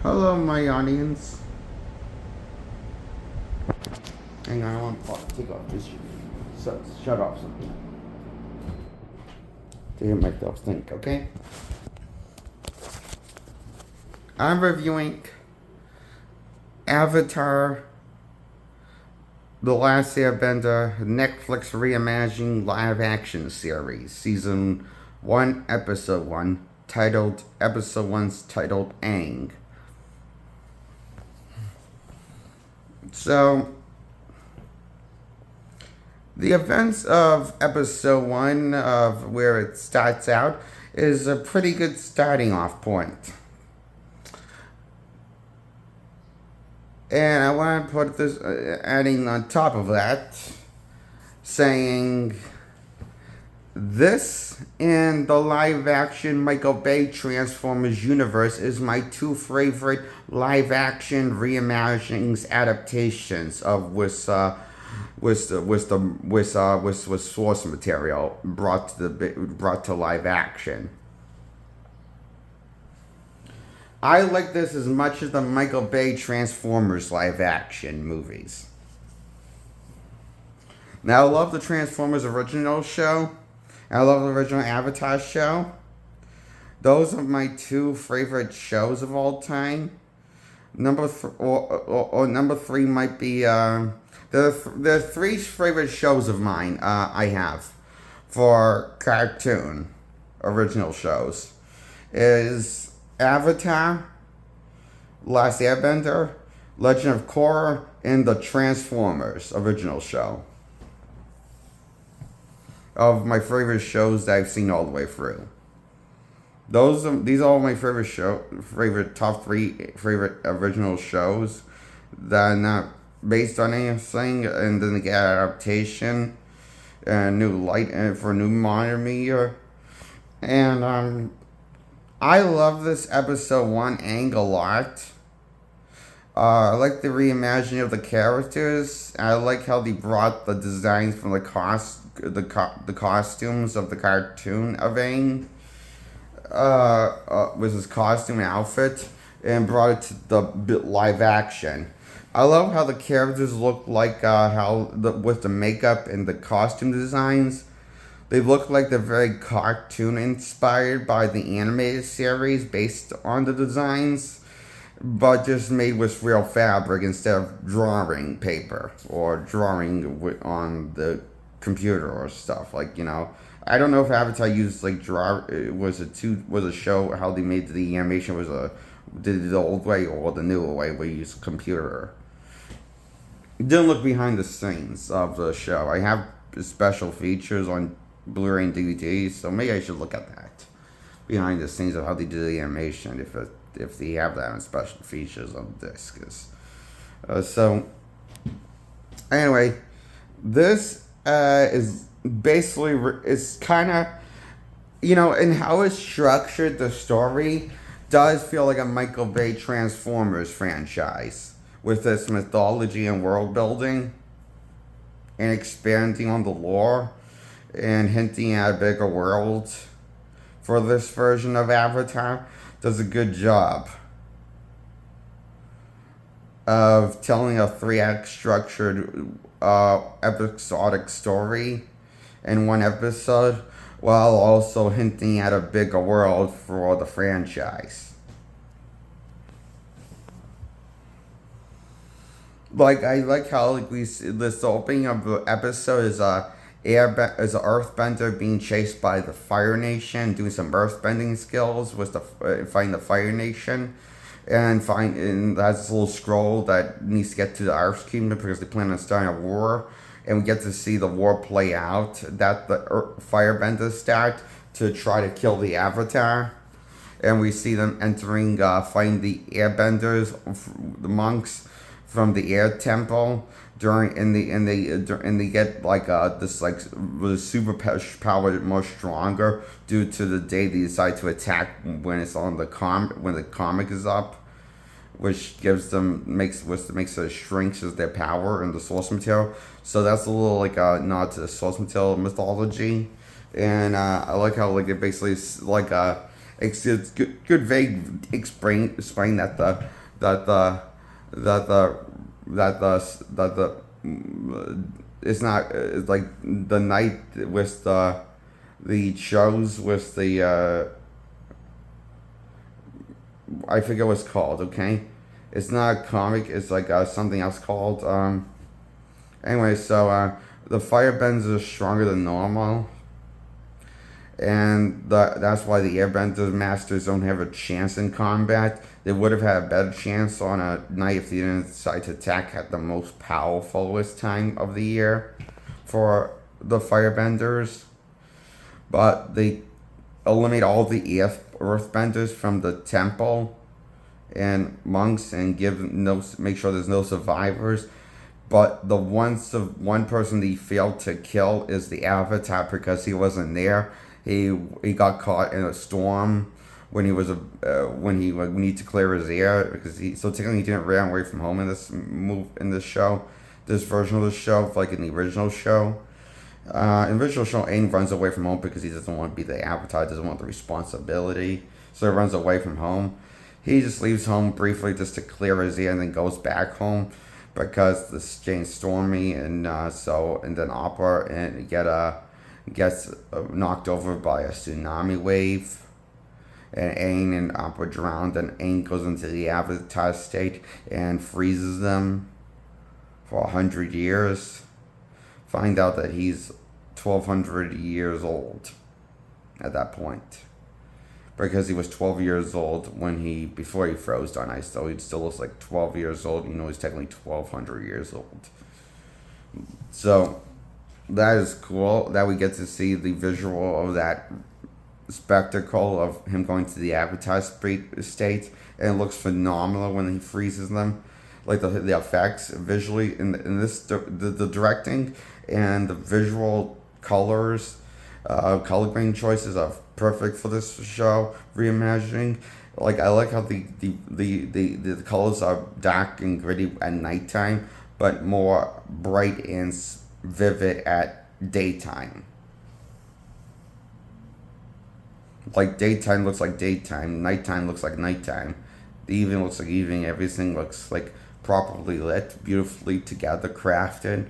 Hello, my audience. Hang on, I want to take off this. Shut off something to hear myself think, okay? I'm reviewing Avatar: The Last Airbender Netflix reimagining live action series, season 1, episode 1, episode 1's titled Aang. So, the events of episode 1 of where it starts out is a pretty good starting off point. And I want to put this, adding on top of that, saying this and the live action Michael Bay Transformers universe is my two favorite live action reimaginings adaptations of with source material brought to live action. I like this as much as the Michael Bay Transformers live action movies. Now, I love the Transformers original show. I love the original Avatar show. Those are my two favorite shows of all time. Number three might be there are three favorite shows of mine I have for cartoon original shows is Avatar, Last Airbender, Legend of Korra, and the Transformers original show. Of my favorite shows that I've seen all the way through. These are all my favorite top three favorite original shows that are not based on anything, and then they get adaptation and new light and for new modern media. And I love this episode 1 Aang a lot. I like the reimagining of the characters. I like how they brought the designs from the costumes of the cartoon of Aang with his costume and outfit, and brought it to the live action. I love how the characters look like with the makeup and the costume designs. They look like they're very cartoon inspired by the animated series based on the designs, but just made with real fabric instead of drawing paper or drawing on the computer or stuff. Like, I don't know if Avatar used was a show how they made the animation did it the old way or the newer way where you use a computer. Didn't look behind the scenes of the show. I have special features on Blu-ray and DVD, so maybe I should look at that behind the scenes of how they do the animation if they have that on special features on discs. So anyway, this is basically it's kind of and how it's structured. The story does feel like a Michael Bay Transformers franchise with its mythology and world building and expanding on the lore and hinting at a bigger world for this version of Avatar. Does a good job of telling a 3-act structured episodic story in one episode while also hinting at a bigger world for the franchise. I like how we see this opening of the episode is an earthbender being chased by the Fire Nation, doing some earthbending skills with fighting the Fire Nation, and has this little scroll that needs to get to the Earth Kingdom because they plan on starting a war, and we get to see the war play out that the Firebenders start to try to kill the Avatar, and we see them entering, fighting the Airbenders, the monks from the Air Temple and they get the super powered more stronger due to the day they decide to attack when it's on when the comic is up, which makes it shrinks as their power and the source material. So that's a little nod to the source material mythology, and I like how it basically It's good vague explain that that the that the it's not it's like the night with the shows with the I forget what it's called. Okay, it's not a comic. It's like something else called. Anyway, so the firebenders are stronger than normal, and that's why the airbender masters don't have a chance in combat. They would have had a better chance on a night if they didn't decide to attack at the most powerfulest time of the year for the firebenders. But they eliminate all the earthbenders from the temple and monks and make sure there's no survivors. But the one person he failed to kill is the Avatar because he wasn't there. He got caught in a storm when he was when he needed to clear his air because so technically he didn't run away from home in this show, this version of the show, like in the original show. In the original show, Aang runs away from home because he doesn't want to be the Avatar, doesn't want the responsibility, so he runs away from home. He just leaves home briefly just to clear his air and then goes back home because the Jane's stormy and then Appa and gets knocked over by a tsunami wave, and Aang and Appa drowned, and Aang goes into the Avatar state and freezes them for 100 years. Find out that he's 1,200 years old at that point. Because he was 12 years old before he froze on ice, though he still looks like 12 years old. He's technically 1,200 years old. So that is cool that we get to see the visual of that spectacle of him going to the Avatar state, and it looks phenomenal when he freezes them. Like the effects visually in this the directing and the visual colors, color grading choices are perfect for this show reimagining. Like I like how the colors are dark and gritty at nighttime, but more bright and vivid at daytime. Like daytime looks like daytime, nighttime looks like nighttime, the evening looks like evening. Everything looks like properly lit, beautifully together, crafted.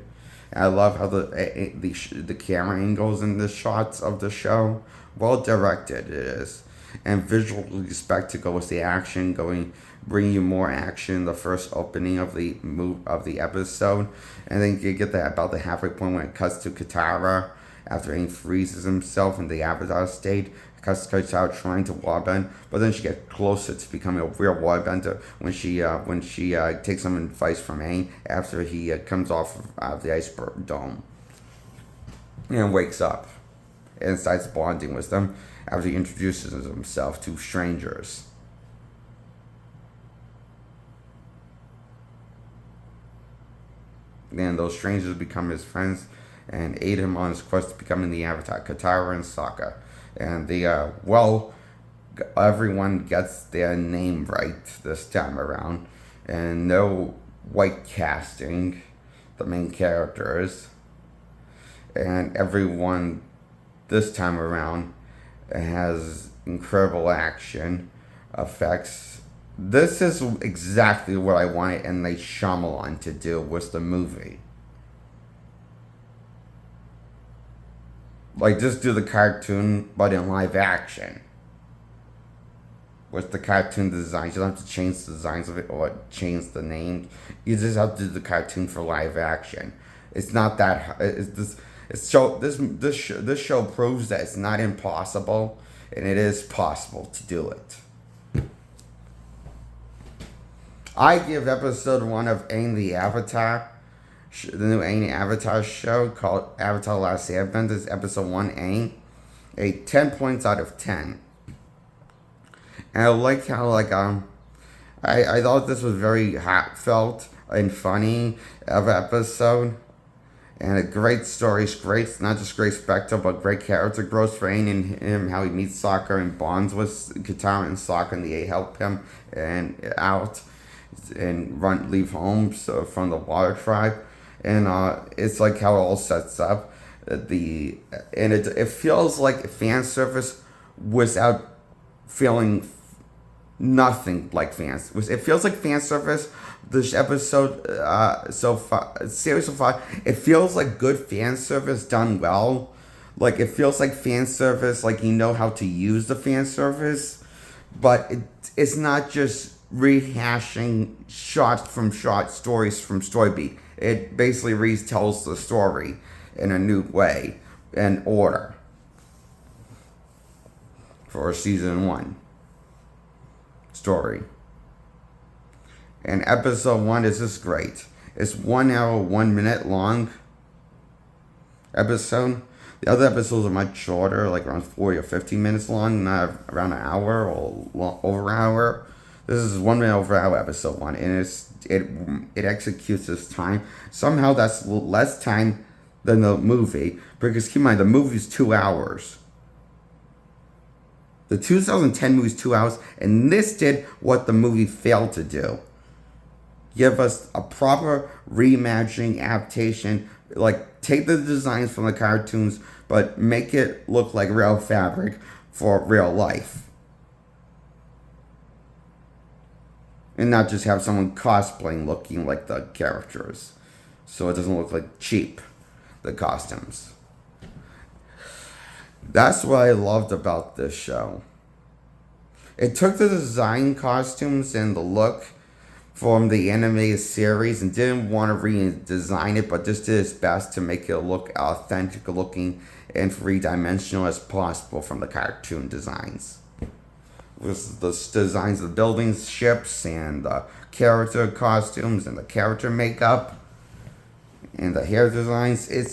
And I love how the camera angles in the shots of the show, well directed it is, and visually spectacle with the action bring you more action in the first opening of the episode, and then you get that about the halfway point when it cuts to Katara after he freezes himself in the Avatar state. Katara trying to warbend, but then she gets closer to becoming a real warbender when she takes some advice from Aang after he comes off of the iceberg dome and wakes up and starts bonding with them after he introduces himself to strangers. And those strangers become his friends and aid him on his quest to becoming the Avatar, Katara and Sokka. And everyone gets their name right this time around, and no white casting the main characters, and everyone this time around has incredible action effects. This is exactly what I wanted M. Night Shyamalan to do with the movie. Like, just do the cartoon, but in live action. With the cartoon designs. You don't have to change the designs of it or change the name. You just have to do the cartoon for live action. It's not that... This show proves that it's not impossible, and it is possible to do it. I give episode 1 of Aang the Avatar, the new Aang Avatar show called Avatar Last Airbender, episode 1 Aang, a 10 points out of 10. And I like how I thought this was very heartfelt and funny of an episode, and a great story. It's great, not just great spectacle, but great character growth for Aang and him, how he meets Sokka and bonds with Katara and Sokka, and they help him leave home from the Water Tribe. And it's like how it all sets up it feels like fan service without feeling nothing like fans. It feels like fan service. This episode so far, series so far, it feels like good fan service done well. Like it feels like fan service, like you know how to use the fan service, but it's not just rehashing stories from Storybeat. It basically retells the story in a new way and order for season 1 story. And episode 1 is just great. It's 1 hour, 1 minute long episode. The other episodes are much shorter, like around 40 or 50 minutes long, not around an hour or over an hour. This is 1 minute over an hour episode 1, and it executes its time. Somehow that's less time than the movie, because keep in mind the movie's 2 hours. The 2010 movie's 2 hours, and this did what the movie failed to do. Give us a proper reimagining adaptation, like take the designs from the cartoons, but make it look like real fabric for real life. And not just have someone cosplaying looking like the characters. So it doesn't look like cheap, the costumes. That's what I loved about this show. It took the design costumes and the look from the animated series and didn't want to redesign it, but just did its best to make it look authentic looking and 3-dimensional as possible from the cartoon designs. With the designs of the buildings, ships, and the character costumes and the character makeup and the hair designs, it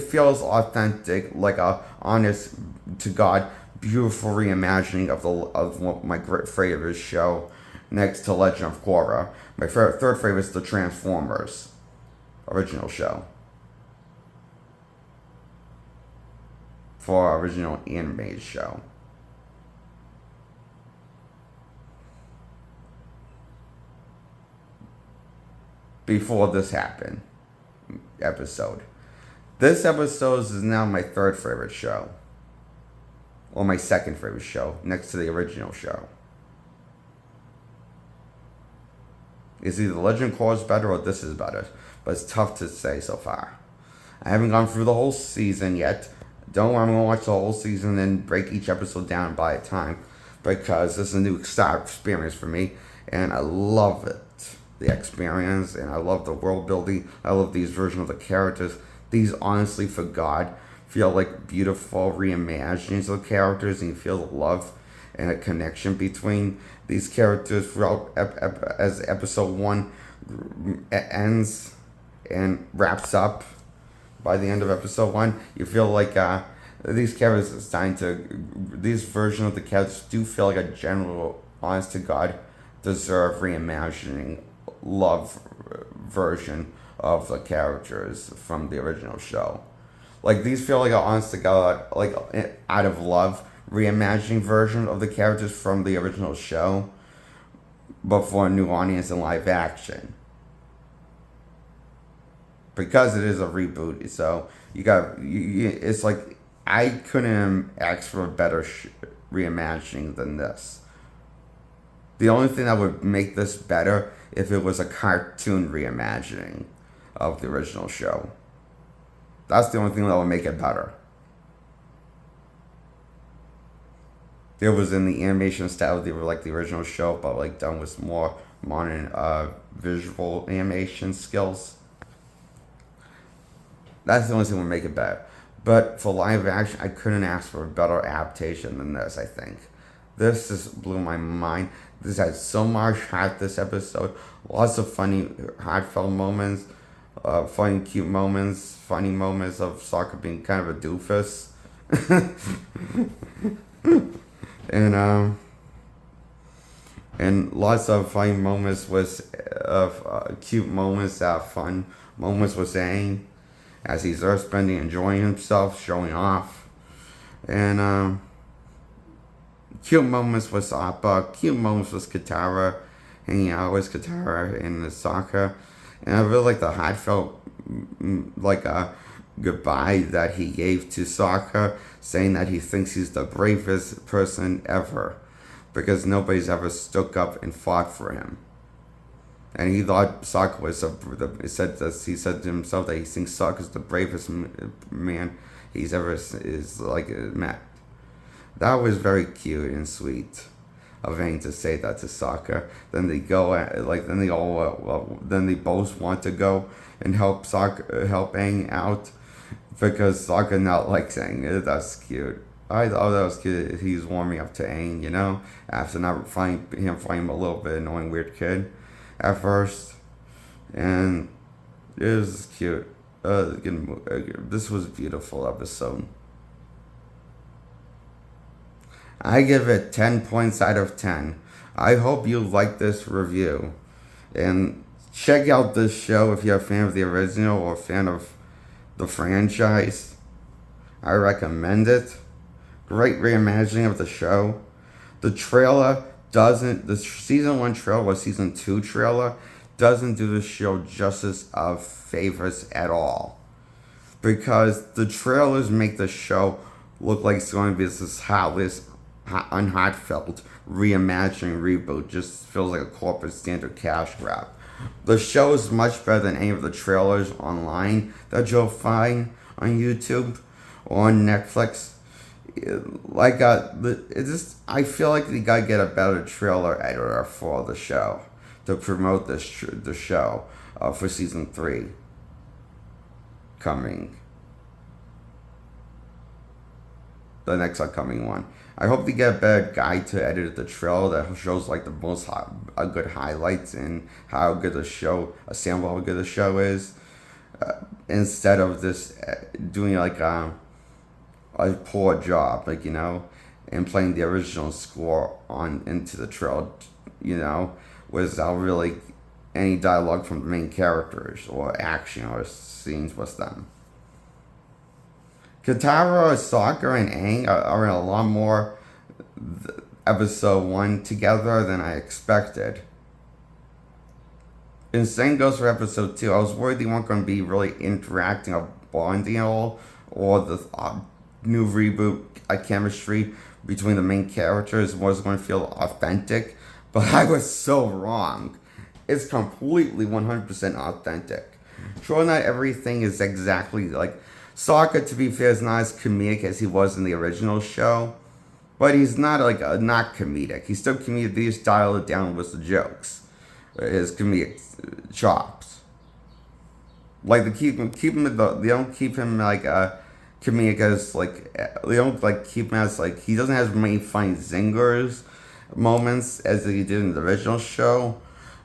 feels authentic, like a honest to God, beautiful reimagining of one of my favorite show, next to Legend of Korra. My third favorite is the Transformers original show. For our original animated show. Before this happened, episode. This episode is now my third favorite show. Or my second favorite show, next to the original show. It's either Legend of Korra is better or this is better, but it's tough to say so far. I haven't gone through the whole season yet. Don't worry, I'm going to watch the whole season and break each episode down by a time, because this is a new experience for me, and I love it. The experience, and I love the world building. I love these versions of the characters. These, honestly, for God, feel like beautiful reimaginings of characters, and you feel the love and a connection between these characters throughout as episode 1 ends and wraps up. By the end of episode 1, you feel like these characters these versions of the characters do feel like a general, honest to God, deserve reimagining love version of the characters from the original show. Like, these feel like an honest to God, like out of love reimagining version of the characters from the original show, but for a new audience in live action. Because it is a reboot, so it's like, I couldn't ask for a better reimagining than this. The only thing that would make this better if it was a cartoon reimagining of the original show. That's the only thing that would make it better. It was in the animation style of like the original show, but like done with more modern visual animation skills. That's the only thing that would make it better. But for live action, I couldn't ask for a better adaptation than this, I think. This just blew my mind. This had so much heart, this episode. Lots of funny, heartfelt moments. Funny, cute moments. Funny moments of Sokka being kind of a doofus. And lots of funny moments cute moments, fun moments with Aang as he's earthbending, enjoying himself, showing off. And cute moments with Appa, cute moments with Katara, hanging out with Katara and Sokka. And I really like the heartfelt, goodbye that he gave to Sokka, saying that he thinks he's the bravest person ever because nobody's ever stuck up and fought for him. And he thought Sokka was he said to himself that he thinks Sokka is the bravest man he's ever met. That was very cute and sweet of Aang to say that to Sokka. Then they go then they both want to go and help Aang out because Sokka not likes Aang. That's cute. I thought that was cute. He's warming up to Aang, after not finding him a little bit annoying weird kid at first, and it was cute. This was a beautiful episode. I give it 10 points out of 10. I hope you like this review. And check out this show if you're a fan of the original or a fan of the franchise. I recommend it. Great reimagining of the show. The season 1 trailer or season 2 trailer doesn't do the show justice of favors at all. Because the trailers make the show look like it's going to be this unheartfelt reimagining reboot. Just feels like a corporate standard cash grab. The show is much better than any of the trailers online that you'll find on YouTube or on Netflix. I feel like they gotta get a better trailer editor for the show to promote the show for season 3 coming. The next upcoming one. I hope they get a better guide to edit the trailer that shows like the most good highlights and how good the show, a sample of how good the show is, instead of this doing like a poor job, and playing the original score into the trailer, without really any dialogue from the main characters or action or scenes with them. Katara, Sokka, and Aang are in a lot more episode 1 together than I expected. And same goes for episode 2. I was worried they weren't going to be really interacting or bonding at all, or the new reboot chemistry between the main characters was going to feel authentic, but I was so wrong. It's completely 100% authentic. Sure, not everything is exactly like Sokka, to be fair, is not as comedic as he was in the original show, but he's not not comedic. He's still comedic. They just dial it down with the jokes, his comedic chops. Like they don't keep him comedic as they don't keep him as he doesn't have as many funny zingers moments as he did in the original show,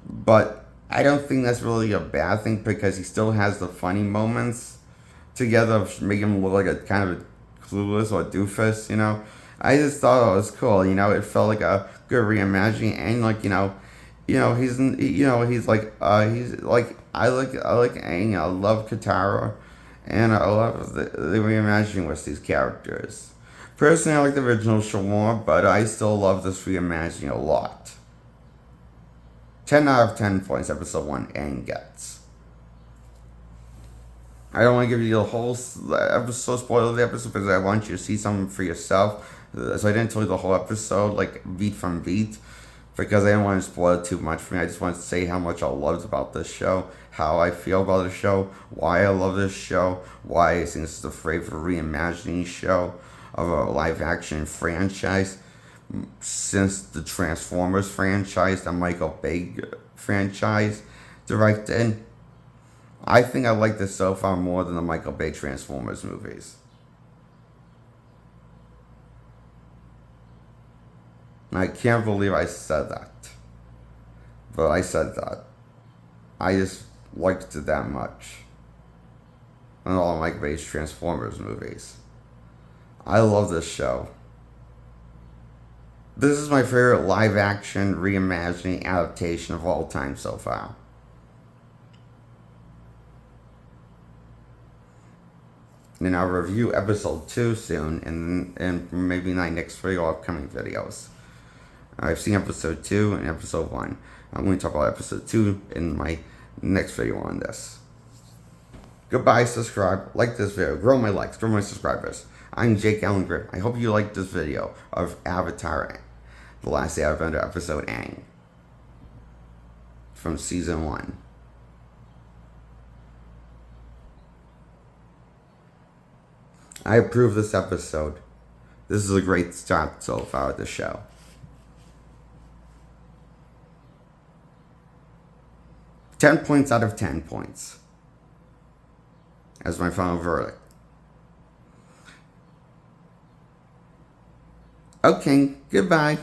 but I don't think that's really a bad thing because he still has the funny moments together, make him look like a kind of a clueless or doofus, I just thought it was cool, it felt like a good reimagining, and I like Aang, I love Katara, and I love the reimagining with these characters. Personally, I like the original show more, but I still love this reimagining a lot. 10 out of 10 points episode 1 Aang gets. I don't want to give you the whole episode, spoil the episode, because I want you to see something for yourself. So I didn't tell you the whole episode, beat from beat, because I didn't want to spoil it too much for me. I just want to say how much I loved about this show, how I feel about the show, why I love this show, why I think this is the favorite reimagining show of a live-action franchise since the Transformers franchise, the Michael Bay franchise directed. I think I like this so far more than the Michael Bay Transformers movies. I can't believe I said that. But I said that. I just liked it that much. And all Michael Bay's Transformers movies. I love this show. This is my favorite live-action reimagining adaptation of all time so far. And I'll review episode 2 soon, and maybe my next 3 or upcoming videos. I've seen episode 2 and episode 1. I'm going to talk about episode 2 in my next video on this. Goodbye, subscribe, like this video, grow my likes, grow my subscribers. I'm Jake Allen Grip. I hope you liked this video of Avatar, The Last Airbender episode Aang from season 1. I approve this episode. This is a great start so far with the show. 10 points out of 10 points as my final verdict. Okay, goodbye.